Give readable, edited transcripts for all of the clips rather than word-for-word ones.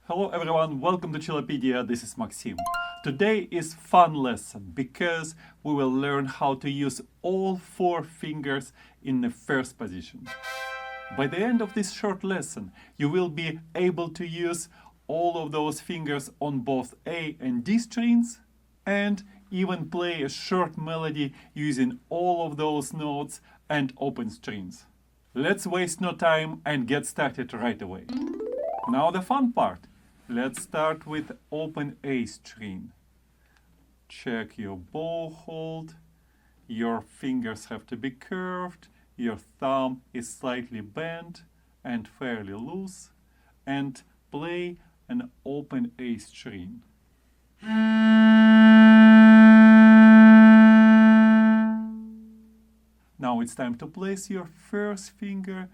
Hello everyone, welcome to Cellopedia. This is Maxim. Today is fun lesson because we will learn how to use all four fingers in the first position. By the end of this short lesson, you will be able to use all of those fingers on both A and D strings and even play a short melody using all of those notes and open strings. Let's waste no time and get started right away. Now the fun part. Let's start with open A string. Check your bow hold. Your fingers have to be curved. Your thumb is slightly bent and fairly loose. And play an open A string. Now it's time to place your first finger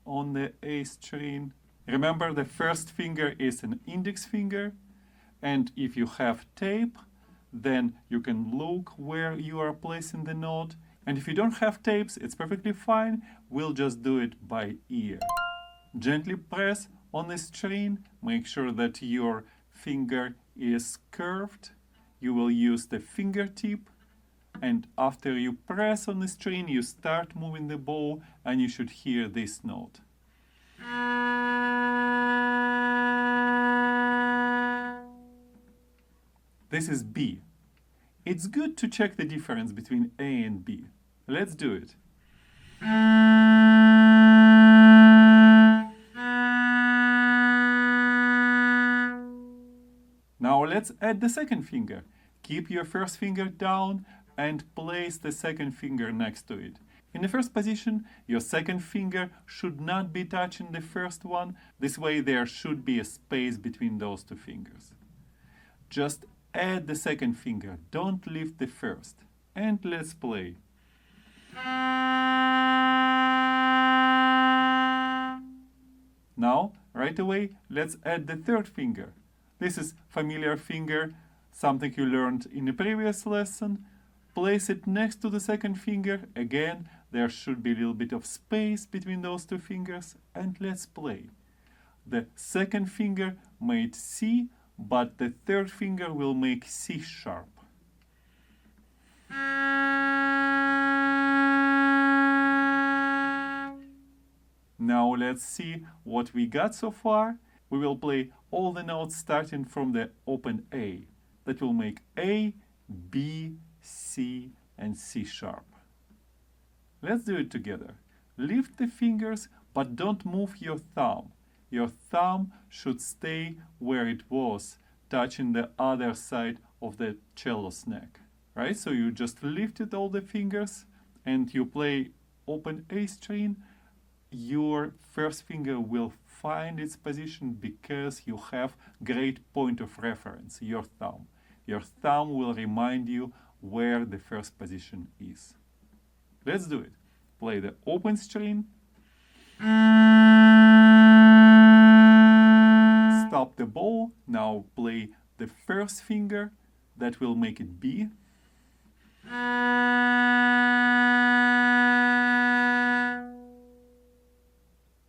on the A string. Remember, the first finger is an index finger, and if you have tape, then you can look where you are placing the note. And if you don't have tapes, it's perfectly fine. We'll just do it by ear. Gently press on the string. Make sure that your finger is curved. You will use the fingertip. And after you press on the string, you start moving the bow, and you should hear this note. This is B. It's good to check the difference between A and B. Let's do it. Now let's add the second finger. Keep your first finger down and place the second finger next to it. In the first position, your second finger should not be touching the first one. This way there should be a space between those two fingers. Just add the second finger, don't lift the first. And let's play. Now, right away, let's add the third finger. This is familiar finger, something you learned in the previous lesson. Place it next to the second finger. Again, there should be a little bit of space between those two fingers. And let's play. The second finger made C, but the third finger will make C sharp. Now let's see what we got so far. We will play all the notes starting from the open A. That will make A, B, C, and C sharp. Let's do it together. Lift the fingers, but don't move your thumb. Your thumb should stay where it was, touching the other side of the cello's neck. Right? So you just lifted all the fingers and you play open A string. Your first finger will find its position because you have great point of reference, your thumb. Your thumb will remind you where the first position is. Let's do it. Play the open string. Stop the bow. Now play the first finger. That will make it B.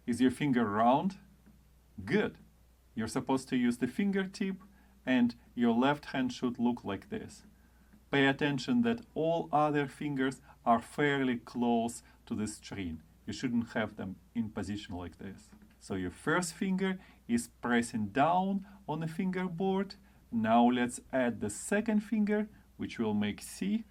Is your finger round? Good. You're supposed to use the fingertip, and your left hand should look like this. Pay attention that all other fingers are fairly close to the string. You shouldn't have them in position like this. So your first finger is pressing down on the fingerboard. Now let's add the second finger, which will make C.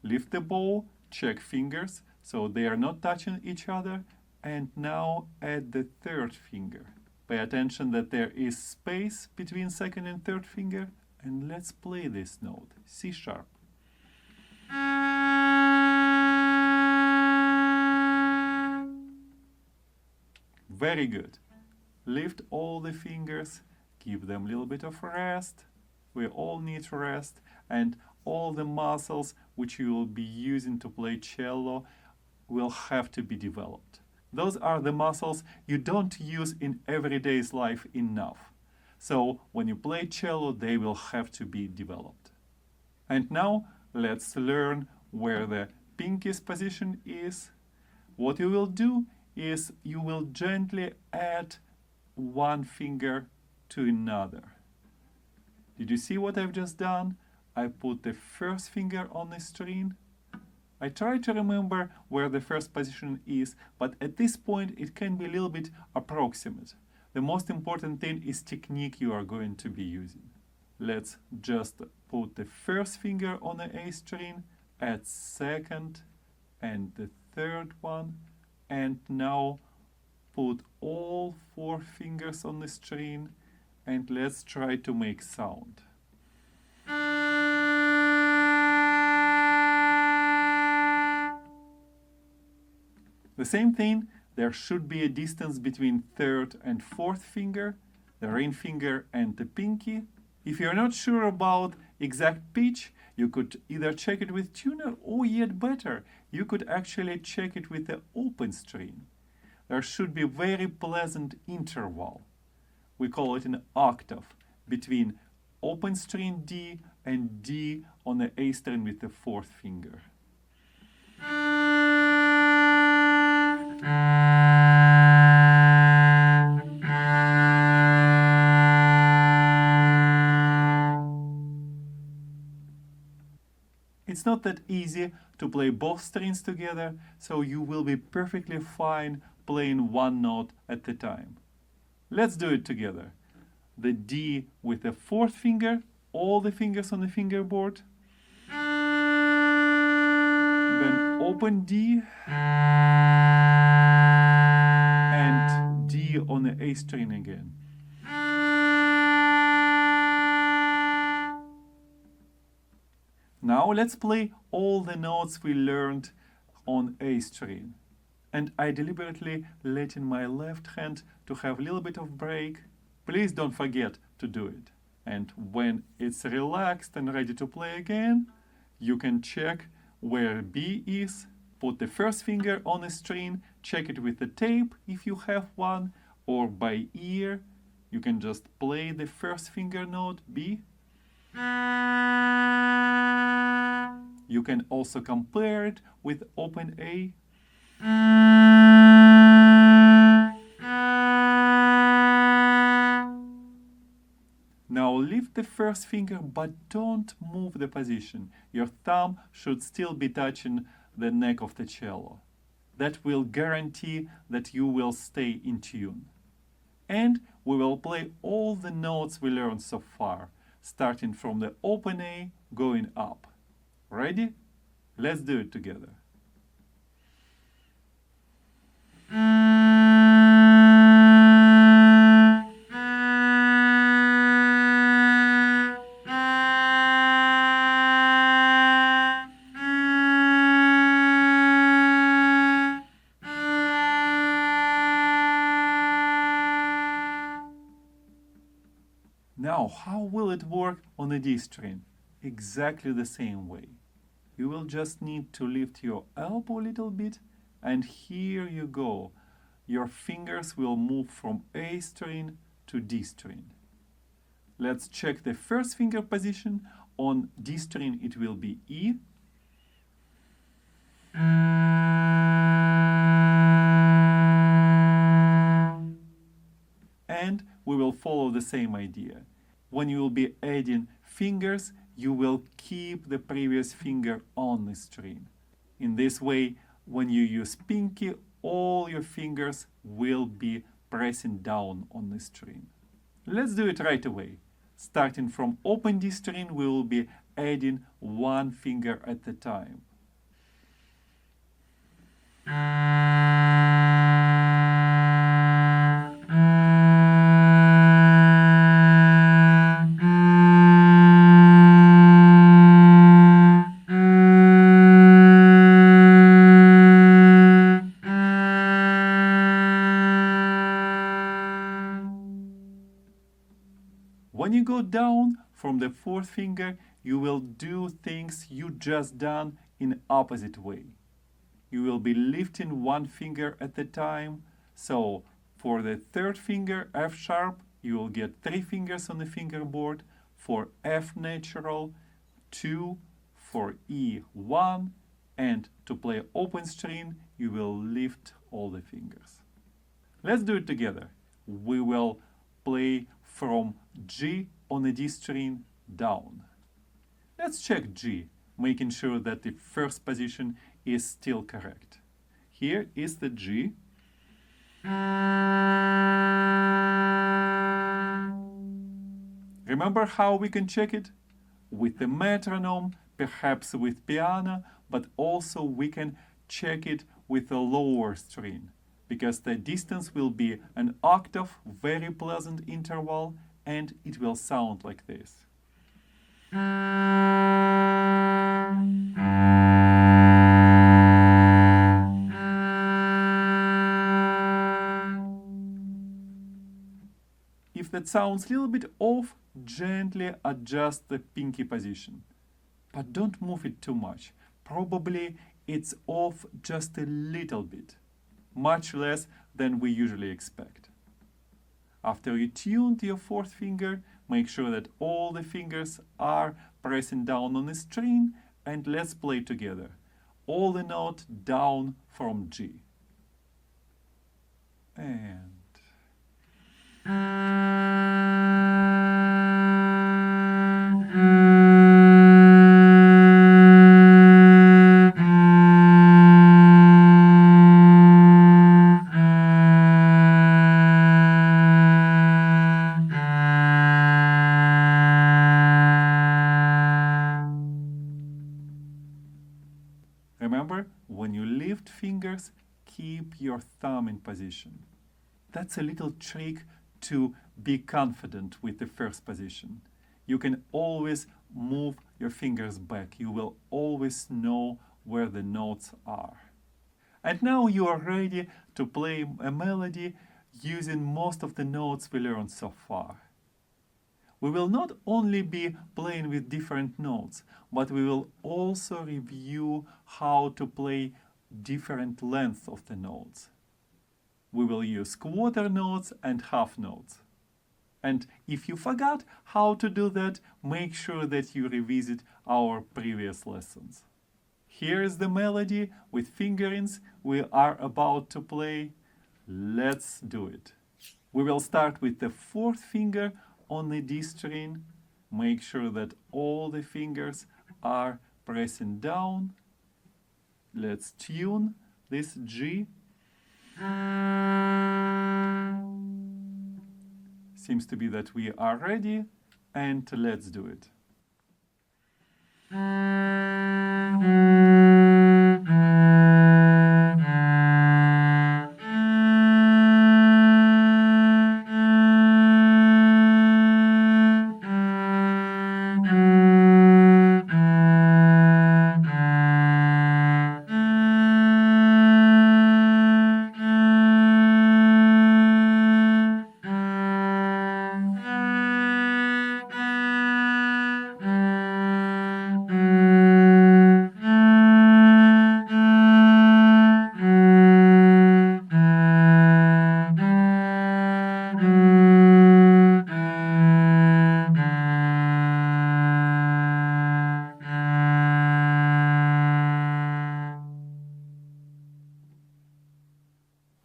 Lift the bow, check fingers so they are not touching each other, and now add the third finger. Pay attention that there is space between second and third finger, and let's play this note, C sharp. Very good. Lift all the fingers, give them a little bit of rest. We all need rest, and all the muscles which you will be using to play cello will have to be developed. Those are the muscles you don't use in everyday's life enough. So when you play cello, they will have to be developed. And now let's learn where the pinky's position is. What you will do is you will gently add one finger to another. Did you see what I've just done? I put the first finger on the string. I try to remember where the first position is, but at this point it can be a little bit approximate. The most important thing is technique you are going to be using. Let's just put the first finger on the A string, add second and the third one, and now put all 4 fingers on the string, and let's try to make sound. The same thing, there should be a distance between third and fourth finger, the ring finger and the pinky. If you're not sure about exact pitch, you could either check it with tuner, or yet better, you could actually check it with the open string. There should be a very pleasant interval. We call it an octave between open string D and D on the A string with the fourth finger. It's not that easy to play both strings together, so you will be perfectly fine playing one note at a time. Let's do it together. The D with the fourth finger, all the fingers on the fingerboard. Then open D and D on the A string again. Now let's play all the notes we learned on A string. And I deliberately letting my left hand to have a little bit of break. Please don't forget to do it. And when it's relaxed and ready to play again, you can check where B is, put the first finger on the string, check it with the tape if you have one, or by ear. You can just play the first finger note, B. You can also compare it with open A. Now lift the first finger, but don't move the position. Your thumb should still be touching the neck of the cello. That will guarantee that you will stay in tune. And we will play all the notes we learned so far, starting from the open A, going up. Ready? Let's do it together. Now, how will it work on the D string? Exactly the same way. You will just need to lift your elbow a little bit, and here you go. Your fingers will move from A string to D string. Let's check the first finger position. On D string it will be E. And we will follow the same idea. When you will be adding fingers, you will keep the previous finger on the string. In this way, when you use pinky, all your fingers will be pressing down on the string. Let's do it right away. Starting from open D string, we will be adding one finger at a time. When you go down from the fourth finger, you will do things you just done in opposite way. You will be lifting one finger at a time. So for the third finger, F sharp, you will get 3 fingers on the fingerboard. For F natural, 2. For E, 1. And to play open string, you will lift all the fingers. Let's do it together. We will play from G on the D string down. Let's check G, making sure that the first position is still correct. Here is the G. Remember how we can check it? With the metronome, perhaps with piano, but also we can check it with a lower string, because the distance will be an octave, very pleasant interval, and it will sound like this. If that sounds a little bit off, gently adjust the pinky position. But don't move it too much. Probably it's off just a little bit, much less than we usually expect. After you tuned your fourth finger, make sure that all the fingers are pressing down on the string, and let's play together. All the note down from G. And remember, when you lift fingers, keep your thumb in position. That's a little trick to be confident with the first position. You can always move your fingers back. You will always know where the notes are. And now you are ready to play a melody using most of the notes we learned so far. We will not only be playing with different notes, but we will also review how to play different lengths of the notes. We will use quarter notes and half notes. And if you forgot how to do that, make sure that you revisit our previous lessons. Here is the melody with fingerings we are about to play. Let's do it. We will start with the fourth finger on the D string. Make sure that all the fingers are pressing down. Let's tune this G. Seems to be that we are ready, and let's do it.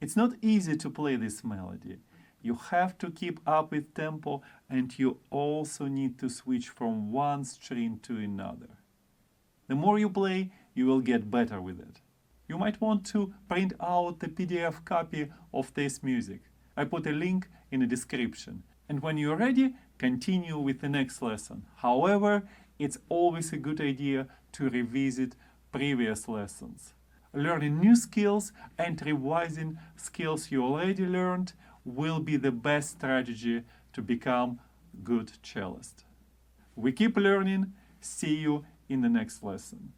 It's not easy to play this melody. You have to keep up with tempo, and you also need to switch from one string to another. The more you play, you will get better with it. You might want to print out the PDF copy of this music. I put a link in the description. And when you're ready, continue with the next lesson. However, it's always a good idea to revisit previous lessons. Learning new skills and revising skills you already learned will be the best strategy to become a good cellist. We keep learning. See you in the next lesson.